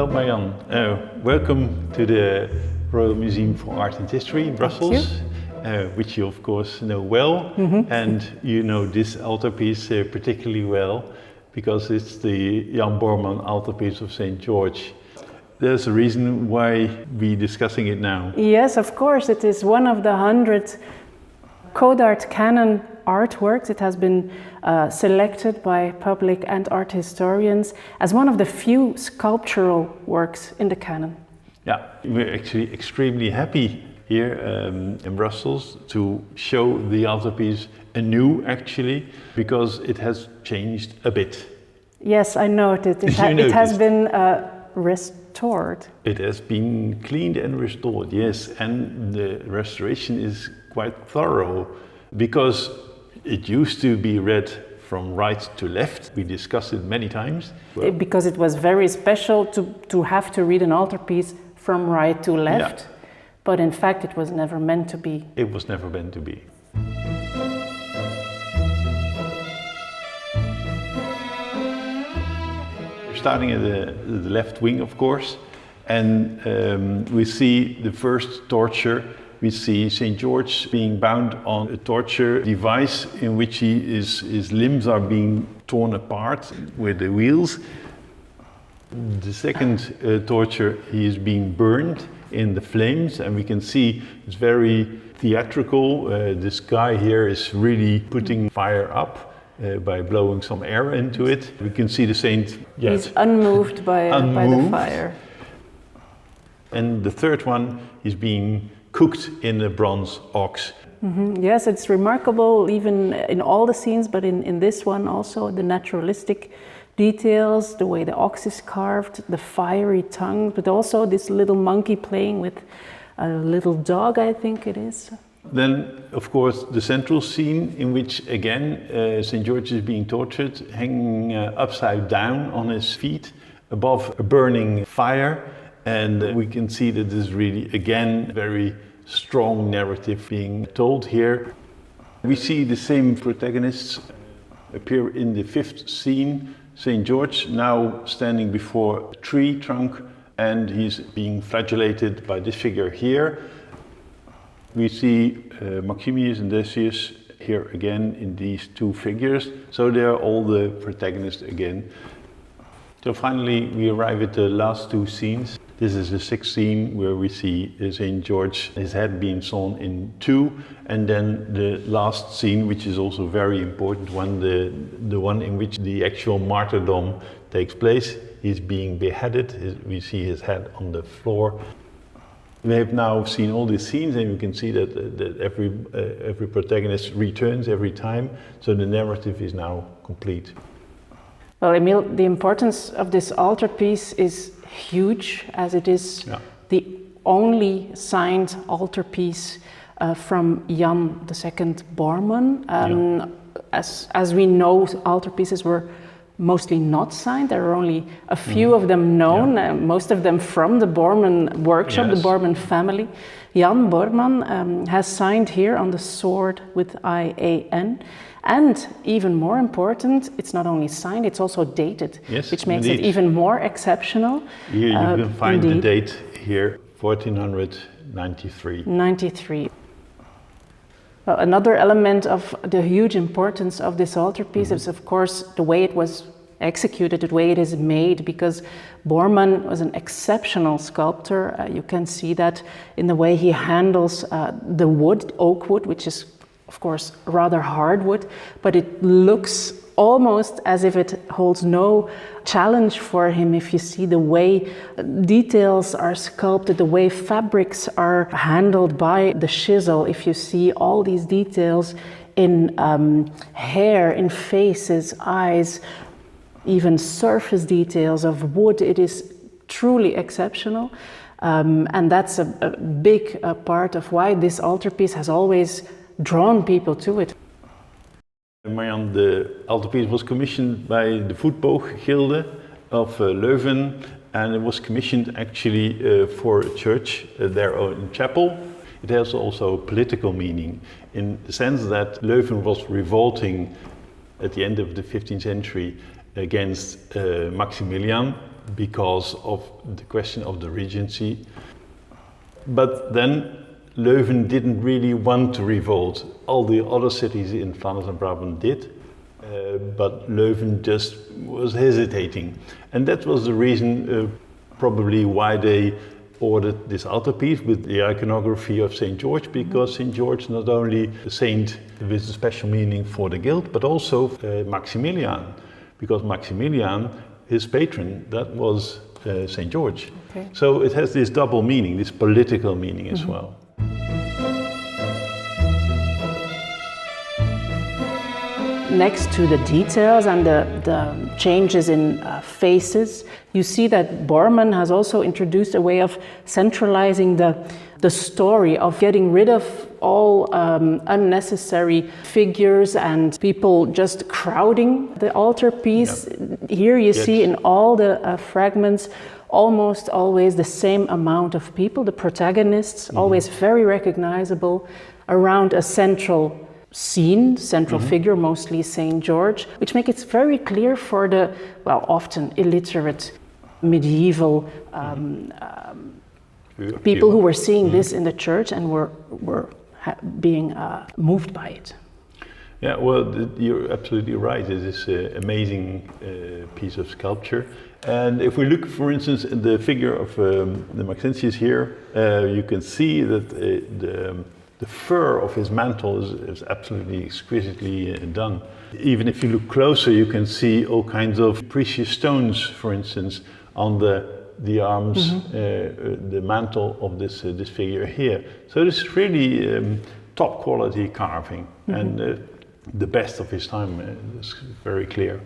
Well, Marianne, welcome to the Royal Museum for Art and History in Brussels, which you of course know well, and you know this altarpiece particularly well because it's the Jan Bormann altarpiece of St. George. There's a reason why we're discussing it now. Yes, of course, it is one of the 100 Code Art Canon artworks. It has been selected by public and art historians as one of the few sculptural works in the canon. Yeah, we're actually extremely happy here in Brussels to show the altarpiece anew actually, because it has changed a bit. Yes, I noted. It has been restored. It has been cleaned and restored, yes, and the restoration is quite thorough because it used to be read from right to left. We discussed it many times. Because it was very special to have to read an altarpiece from right to left, yeah. But in fact it was never meant to be. It was never meant to be. We're starting at the left wing, of course, and we see the first torture. We see St. George being bound on a torture device in which his limbs are being torn apart with the wheels. The second torture, he is being burned in the flames, and we can see it's very theatrical. This guy here is really putting fire up by blowing some air into it. We can see the saint. Yes, he's unmoved by the fire. And the third one is being cooked in a bronze ox. Mm-hmm. Yes, it's remarkable even in all the scenes, but in this one also, the naturalistic details, the way the ox is carved, the fiery tongue, but also this little monkey playing with a little dog, I think it is. Then, of course, the central scene in which, again, St. George is being tortured, hanging upside down on his feet above a burning fire. And we can see that there's really, again, very strong narrative being told here. We see the same protagonists appear in the fifth scene. St. George now standing before a tree trunk, and he's being flagellated by this figure here. We see Maximius and Decius here again in these two figures. So they are all the protagonists again. So finally we arrive at the last two scenes. This is the sixth scene where we see St. George, his head being sawn in two, and then the last scene, which is also very important one, the one in which the actual martyrdom takes place. He's being beheaded. We see his head on the floor. We have now seen all these scenes, and you can see that every protagonist returns every time, so the narrative is now complete. Well, Emil, the importance of this altarpiece is huge, as it is the only signed altarpiece from Jan II Bormann. As we know, altarpieces were mostly not signed. There are only a few of them known, most of them from the Bormann workshop, the Bormann family. Jan Bormann has signed here on the sword with IAN. And even more important, it's not only signed, it's also dated, which makes it even more exceptional. Here you can find the date here, 1493. 93. Well, another element of the huge importance of this altarpiece is, of course, the way it was executed, the way it is made, because Bormann was an exceptional sculptor. You can see that in the way he handles the wood, oak wood, which is of course rather hardwood, but it looks almost as if it holds no challenge for him. If you see the way details are sculpted, the way fabrics are handled by the chisel, if you see all these details in hair, in faces, eyes, even surface details of wood, it is truly exceptional. And that's a big part of why this altarpiece has always drawn people to it. Marianne, the altarpiece was commissioned by the Voetbooggilde of Leuven, and it was commissioned actually for a church, their own chapel. It has also political meaning in the sense that Leuven was revolting at the end of the 15th century against Maximilian because of the question of the regency. But then Leuven didn't really want to revolt. All the other cities in Flanders and Brabant did, but Leuven just was hesitating. And that was the reason probably why they ordered this altarpiece with the iconography of St. George, because St. George not only a saint with a special meaning for the guild, but also Maximilian, because Maximilian, his patron, that was St. George. Okay. So it has this double meaning, this political meaning as well. Next to the details and the changes in faces, you see that Bormann has also introduced a way of centralizing the story, of getting rid of all unnecessary figures and people just crowding the altarpiece. Yep. Here you see in all the fragments almost always the same amount of people, the protagonists, always very recognizable, around a central scene, central figure, mostly St. George, which makes it very clear for the, well, often illiterate medieval people who were seeing this in the church and were being moved by it. Yeah, well, you're absolutely right. It is an amazing piece of sculpture. And if we look, for instance, at the figure of the Maxentius here, you can see that the fur of his mantle is absolutely exquisitely done. Even if you look closer, you can see all kinds of precious stones, for instance, on the arms, the mantle of this figure here. So this is really top quality carving and the best of his time. It's very clear.